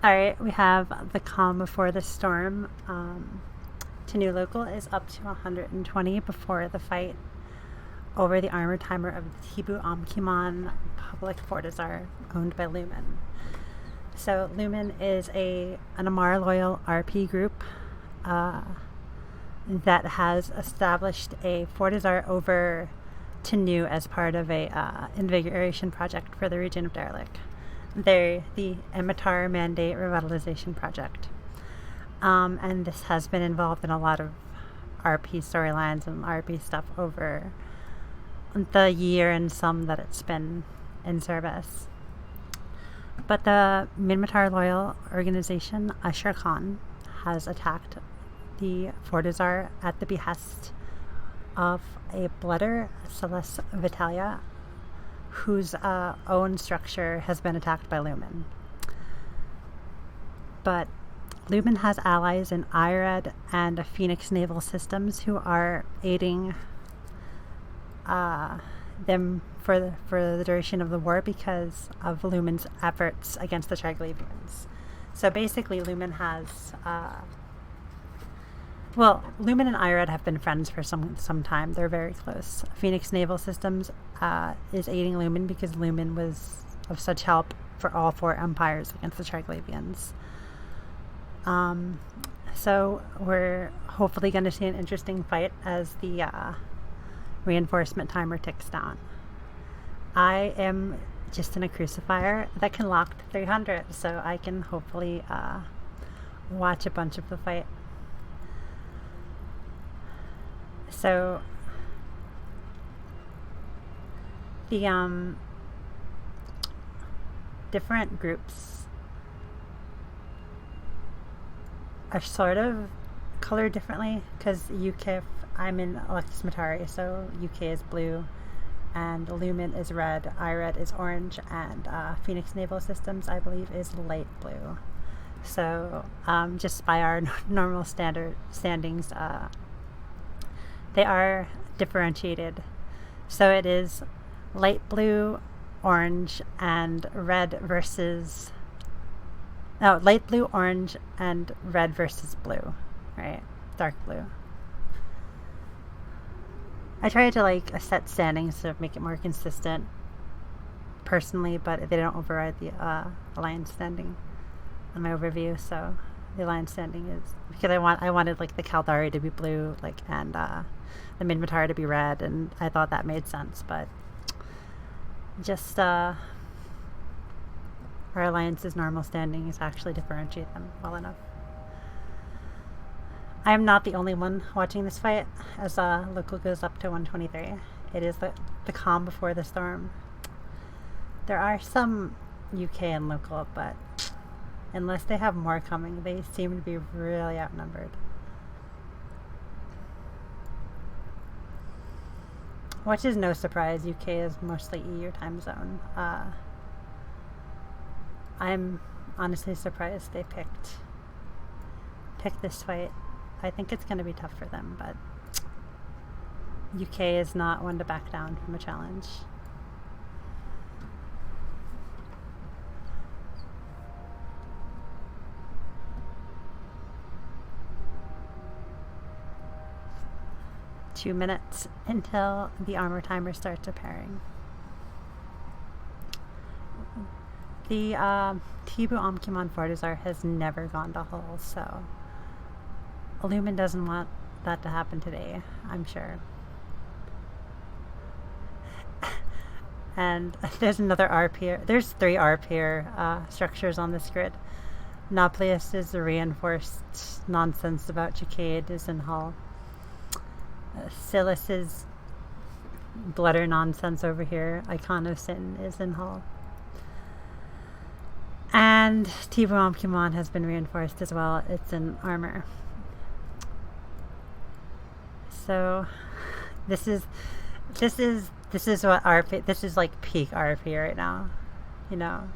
All right, we have the calm before the storm. Tanu local is up to 120 before the fight over the armor timer of the Tibu Amkimon public Fortizar owned by Lumen. So Lumen is an Amar loyal RP group that has established a Fortizar over Tanu as part of a invigoration project for the region of Derelic. They're the Emitar Mandate Revitalization Project. And this has been involved in a lot of RP storylines and RP stuff over the year and some that it's been in service. But the Minmatar loyal organization, Ushra'Kahn, has attacked the Fortizar at the behest of a Blooder Celeste Vitalia, whose own structure has been attacked by Lumen. But Lumen has allies in IRED and Phoenix Naval Systems who are aiding them for the duration of the war because of Lumen's efforts against the Triglavians. So basically Lumen has... Lumen and IRED have been friends for some time. They're very close. Phoenix Naval Systems is aiding Lumen because Lumen was of such help for all four empires against the Triglavians. So we're hopefully going to see an interesting fight as the reinforcement timer ticks down. I am just in a crucifier that can lock to 300, so I can hopefully watch a bunch of the fight. So the different groups are sort of colored differently because UK, I'm in Alexis Matari, so UK is blue and Lumen is red, IRED is orange, and Phoenix Naval Systems, I believe, is light blue. So just by our normal standings, they are differentiated. So it is light blue, orange, and red versus... No, light blue, orange, and red versus blue. Right? Dark blue. I tried to set standings to make it more consistent personally, but they don't override the alliance standing on my overview, so the alliance standing is because I wanted the Kaldari to be blue, and the Minmatar to be red, and I thought that made sense, but just our alliance's normal standings actually differentiate them well enough. I am not the only one watching this fight, as local goes up to 123. It is the calm before the storm. There are some UK and local, but unless they have more coming, they seem to be really outnumbered. Which is no surprise. UK is mostly EU time zone. I'm honestly surprised they picked this fight. I think it's going to be tough for them, but UK is not one to back down from a challenge. Two minutes until the armor timer starts repairing. The Tibu Amkimon Fortizar has never gone to hull, so Lumen doesn't want that to happen today, I'm sure. And there's another RP. There's 3 RP structures on this grid. Nauplius is the reinforced nonsense about Jacade is in hull. Silas's blooder nonsense over here. Iconosin is in hull. And Tibu Amkimon has been reinforced as well. It's in armor. So this is what RP, this is peak RP right now, you know.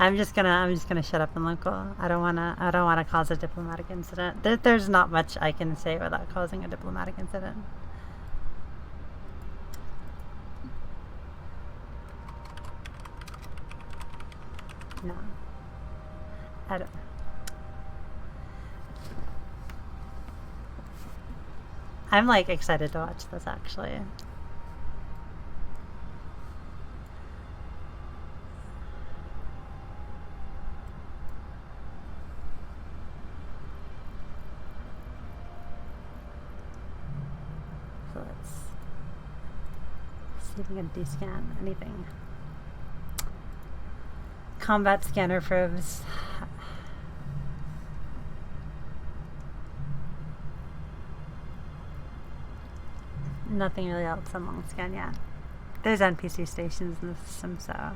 I'm just gonna shut up in local. I don't wanna cause a diplomatic incident. There's not much I can say without causing a diplomatic incident. No. I don't. I'm like excited to watch this actually. So let's see if we can descan anything. Combat scanner probes. Nothing really else on long scan yet. There's NPC stations in the system, so.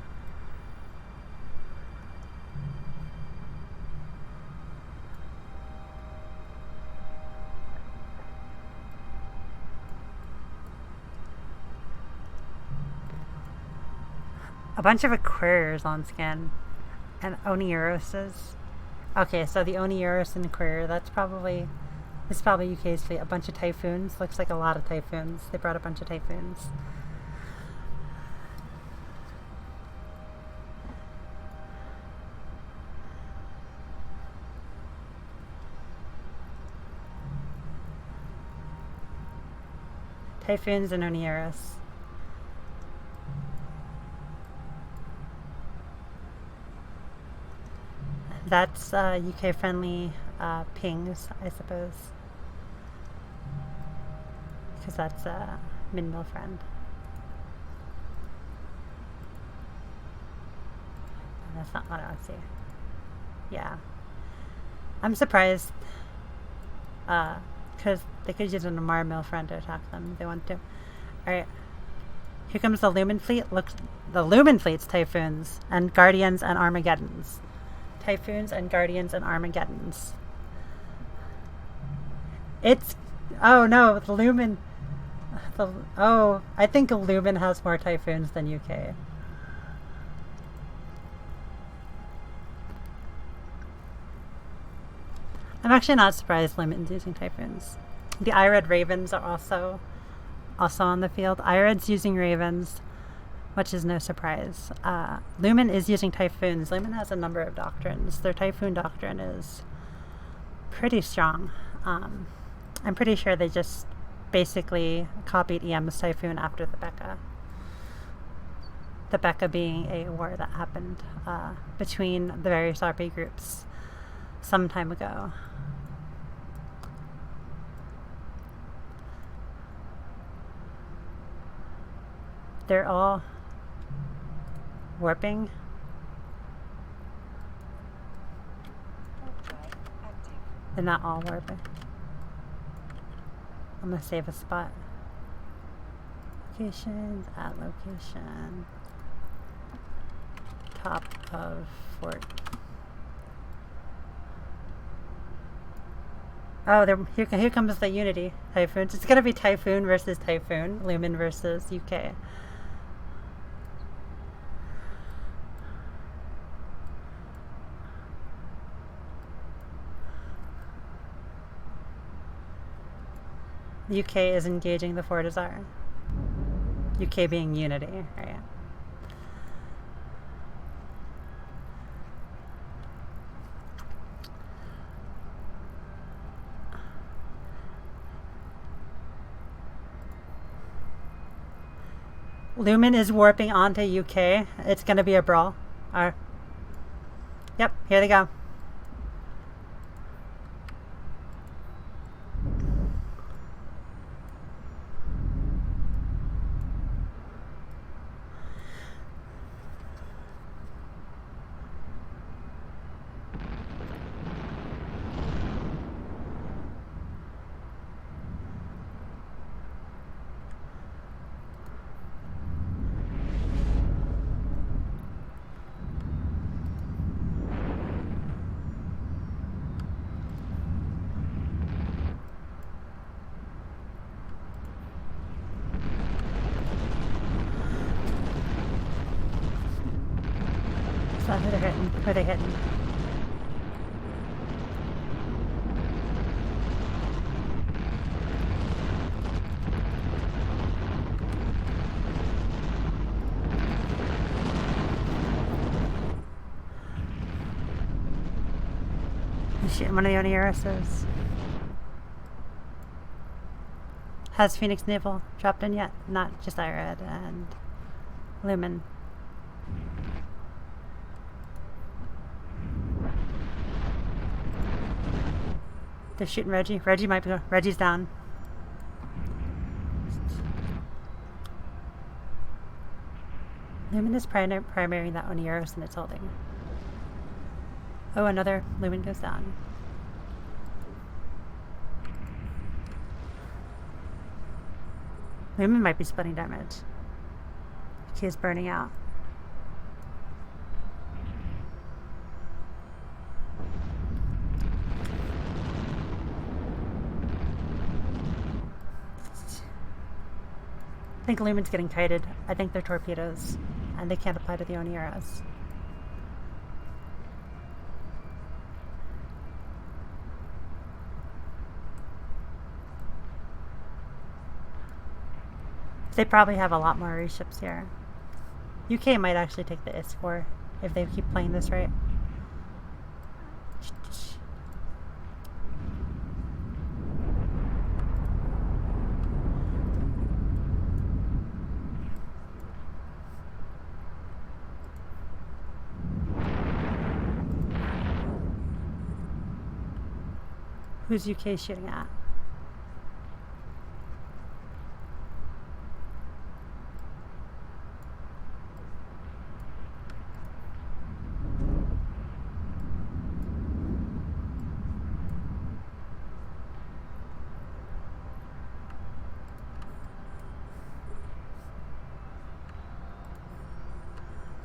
A bunch of Aquariors on scan. And Oniuroses. Okay, so the Oniurus and Aquarior, this is probably UK's fleet. A bunch of Typhoons. Looks like a lot of Typhoons. They brought a bunch of Typhoons. Typhoons and Oniurus. That's UK-friendly pings, I suppose. Because that's a mid-mill friend. That's not what I want to see. Yeah. I'm surprised. Because they could use an Amar mill friend to attack them if they want to. Alright. Here comes the Lumen fleet. Look, the Lumen fleet's Typhoons and Guardians and Armageddons. Typhoons and Guardians and Armageddons. It's... Oh no, the Lumen... I think Lumen has more Typhoons than UK. I'm actually not surprised Lumen's using Typhoons. The IRED Ravens are also on the field. IRED's using Ravens, which is no surprise. Lumen is using Typhoons. Lumen has a number of doctrines. Their Typhoon doctrine is pretty strong. I'm pretty sure they just basically copied EM's Typhoon after the Becca. The Becca being a war that happened between the various RP groups some time ago. They're all warping. They're not all warping. I'm gonna save a spot. Locations, at location. Top of fort. Oh, here comes the Unity Typhoons. It's gonna be Typhoon versus Typhoon, Lumen versus UK. The UK is engaging the Fortizar. UK being Unity, right? Lumen is warping onto UK. It's gonna be a brawl. Yep, here they go. Who are they hitting? He's shooting one of the Oneiruses. Has Phoenix Naval dropped in yet? Not just IRED and Lumen. They're shooting Reggie. Reggie's down. Lumen is primarying that Oneiros and it's holding. Oh, another Lumen goes down. Lumen might be splitting damage. He is burning out. I think Lumen's getting kited. I think they're torpedoes, and they can't apply to the Oneiros. They probably have a lot more reships here. UK might actually take the IS-4 if they keep playing this right. Who's UK shooting at?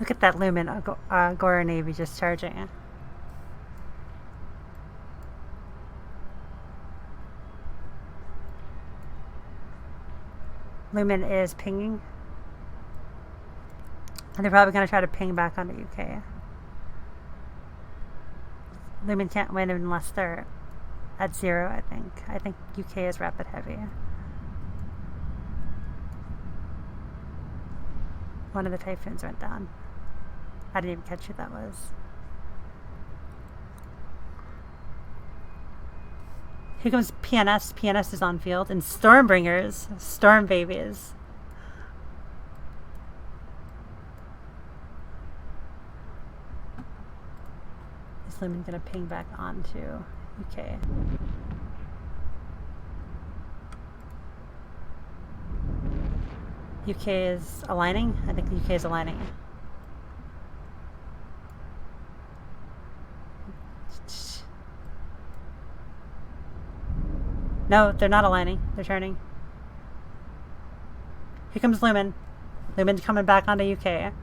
Look at that Lumen Agora Navy just charging. Lumen is pinging. And they're probably going to try to ping back onto UK. Lumen can't win unless they're at 0, I think. I think UK is rapid heavy. One of the Typhoons went down. I didn't even catch who that was. Here comes PNS. PNS is on field. And Stormbringers. Storm babies. Is Lumen going to ping back onto UK? UK is aligning. I think the UK is aligning. No, they're not aligning. They're turning. Here comes Lumen. Lumen's coming back onto UK.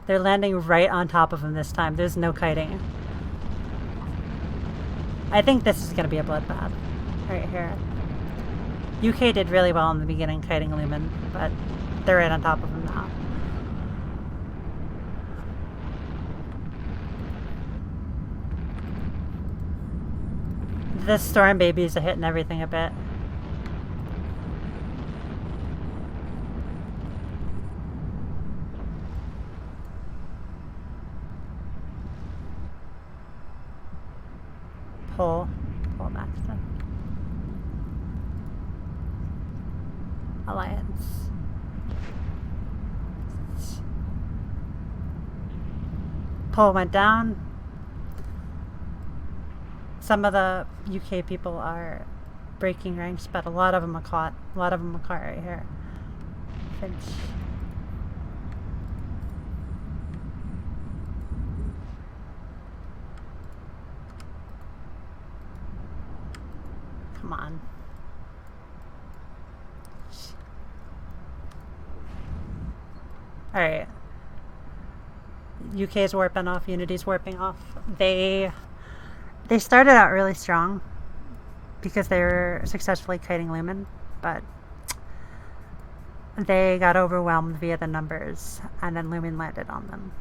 They're landing right on top of him this time. There's no kiting. I think this is going to be a bloodbath right here. UK did really well in the beginning kiting Lumen, but they're right on top of him now. The Storm babies are hitting everything a bit. Pull Maxton. Alliance. Pull went down. Some of the UK people are breaking ranks, but a lot of them are caught. A lot of them are caught right here. Finch. Come on. Alright. UK is warping off. Unity's warping off. They started out really strong because they were successfully kiting Lumen, but they got overwhelmed via the numbers, and then Lumen landed on them.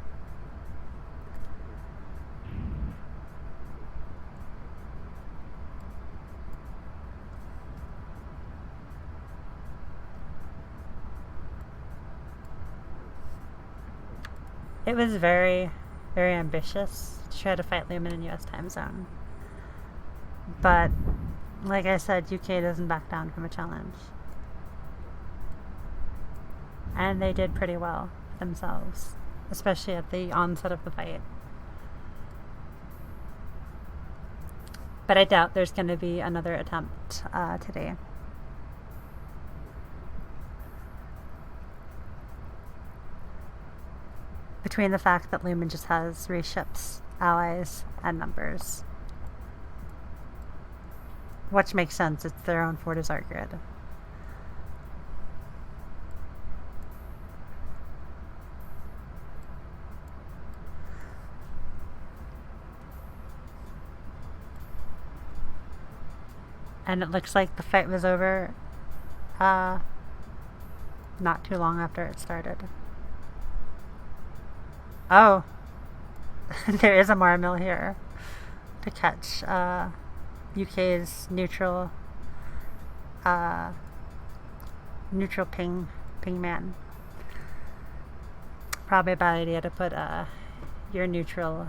It was very, very ambitious to try to fight Lumen in US time zone. But, like I said, UK doesn't back down from a challenge. And they did pretty well themselves, especially at the onset of the fight. But I doubt there's going to be another attempt today. Between the fact that Lumen just has reships, allies, and numbers. Which makes sense, it's their own Fortizar grid. And it looks like the fight was over not too long after it started. Oh, there is a Marmill here to catch UK's neutral ping man. Probably a bad idea to put your neutral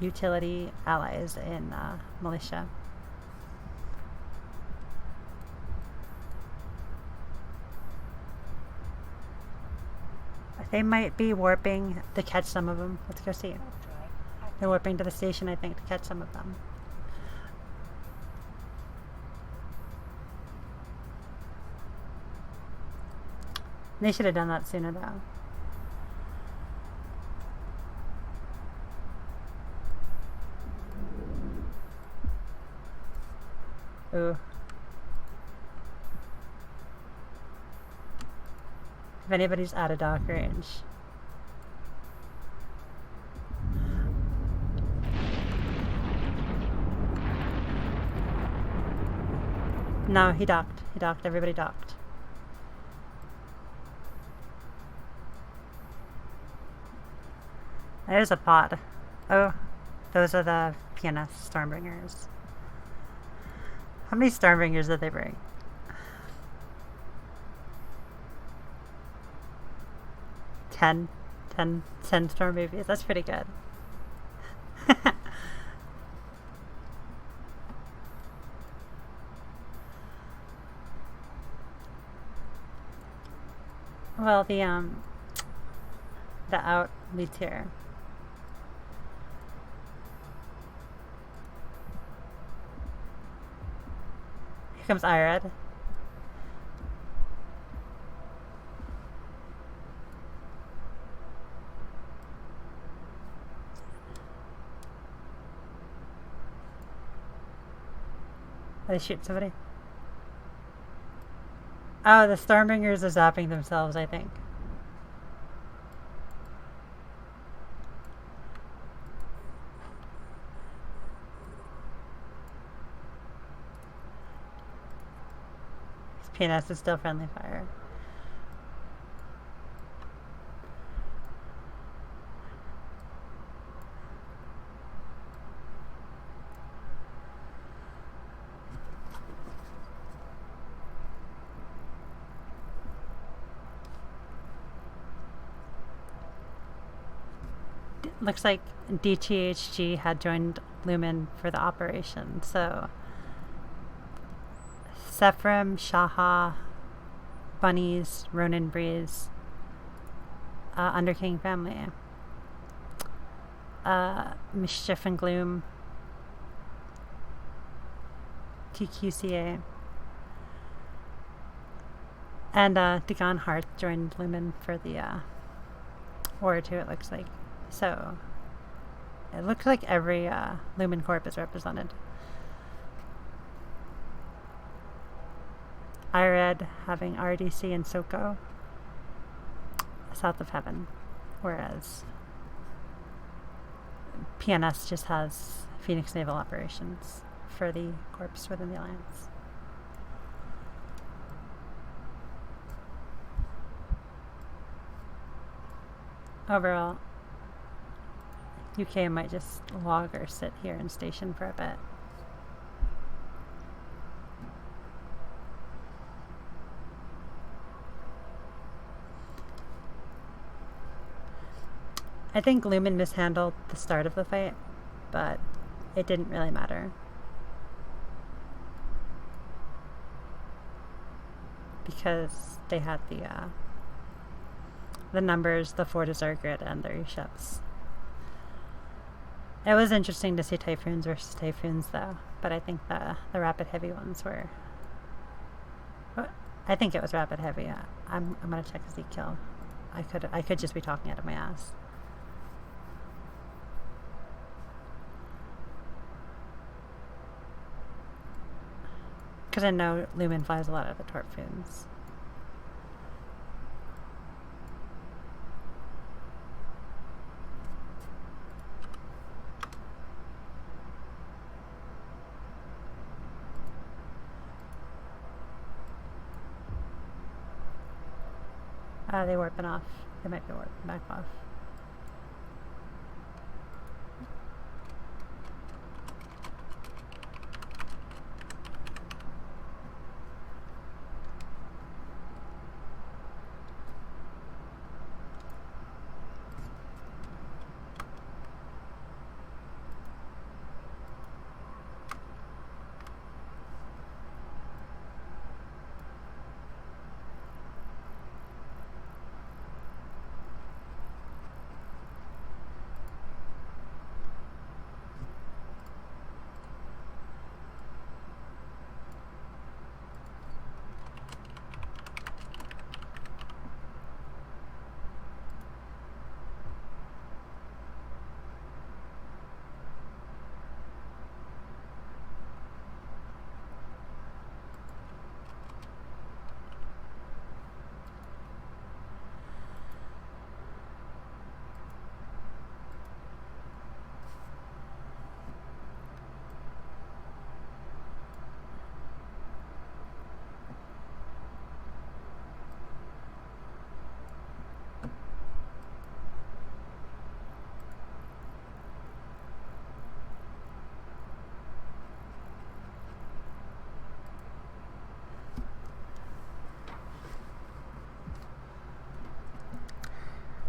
utility allies in militia. They might be warping to catch some of them. Let's go see. They're warping to the station, I think, to catch some of them. They should have done that sooner, though. Ooh. If anybody's out of dock range. No, he docked. He docked. Everybody docked. There's a pod. Oh, those are the PNS Stormbringers. How many Stormbringers did they bring? 10 storm babies. That's pretty good. Well, the out leads here. Here comes Irad. Are they shooting somebody? Oh, the Stormbringers are zapping themselves, I think. PNS is still friendly fire. Looks like DTHG had joined Lumen for the operation, so Sephram, Shaha, Bunnies, Ronin Breeze, Underking family, Mischief and Gloom, TQCA, and Dagon Hearth joined Lumen for the War 2, it looks like. So it looks like every Lumen Corp is represented. Irad having RDC and SOCO south of Heaven, whereas PNS just has Phoenix Naval Operations for the corps within the Alliance. overall, UK might just log or sit here and station for a bit. I think LUMEN mishandled the start of the fight, but it didn't really matter. Because they had the numbers, the Fortizar grid, and the reships. It was interesting to see Typhoons versus Typhoons, though, but I think the rapid heavy ones were. I think it was rapid heavy. I'm gonna check Z kill. I could just be talking out of my ass. Because I know LUMEN flies a lot of the Torphoons. They warping off. They might be warping back off.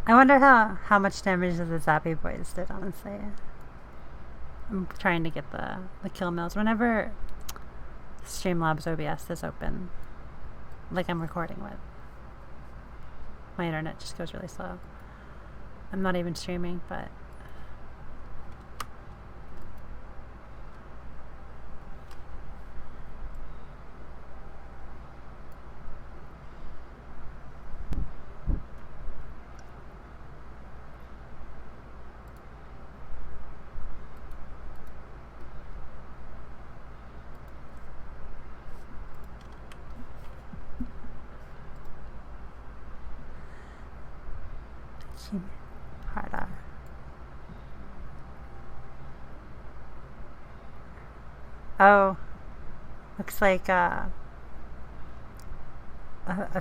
I wonder how much damage the Zappy boys did, honestly. I'm trying to get the kill mills. Whenever Streamlabs OBS is open, like I'm recording with, my internet just goes really slow. I'm not even streaming, but harder. Oh, looks like a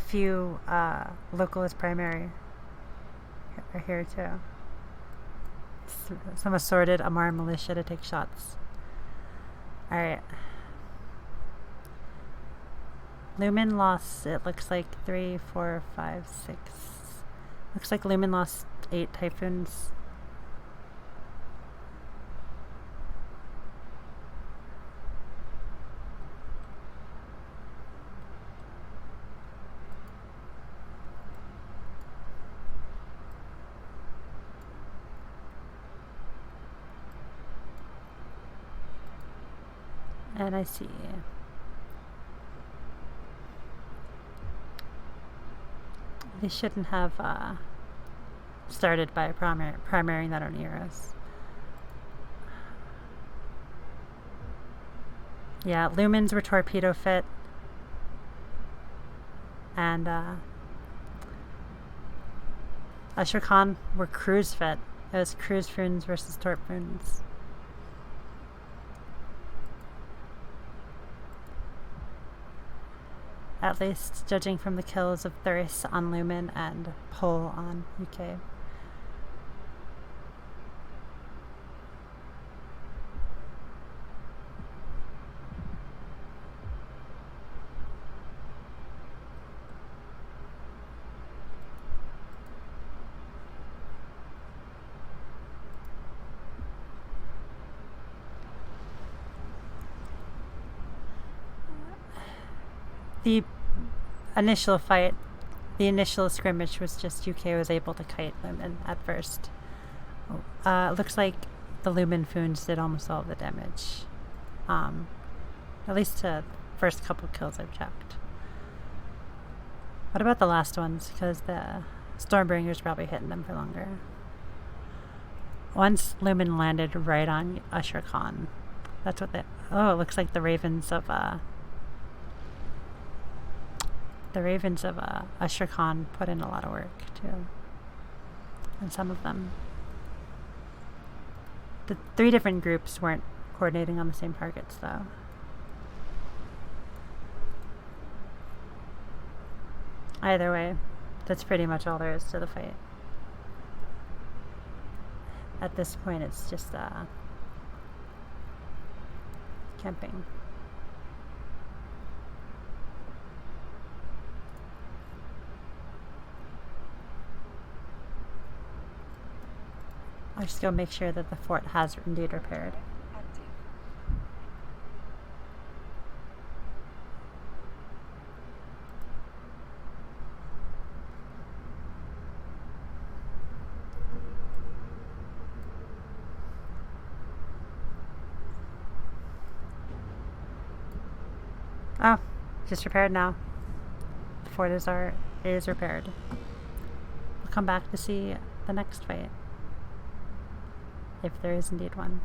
few localist primary are here too. Some assorted Amar militia to take shots. Alright. LUMEN lost, it looks like 3, 4, 5, 6. Looks like LUMEN lost 8 Typhoons. And I see. They shouldn't have started by primarying that on Eros. Yeah, Lumens were torpedo fit. And Ushra'Kahn were cruise fit. It was cruise foons versus torp foons. At least judging from the kills of Thurse on LUMEN and Pole on UK. the initial fight, the initial skirmish was just UK was able to kite Lumen at first. Looks like the Lumen Foons did almost all of the damage. At least to first couple kills I've checked. What about the last ones? Because the Stormbringer's probably hitting them for longer. Once Lumen landed right on Ushra'Kahn. That's what they... Oh, it looks like the Ravens of Ushra'Kahn put in a lot of work, too. And some of them. The 3 different groups weren't coordinating on the same targets, though. Either way, that's pretty much all there is to the fight. At this point, it's just camping. I'll just go make sure that the fort has indeed repaired. Oh, just repaired now. The fort is repaired. We'll come back to see the next fight, if there is indeed one.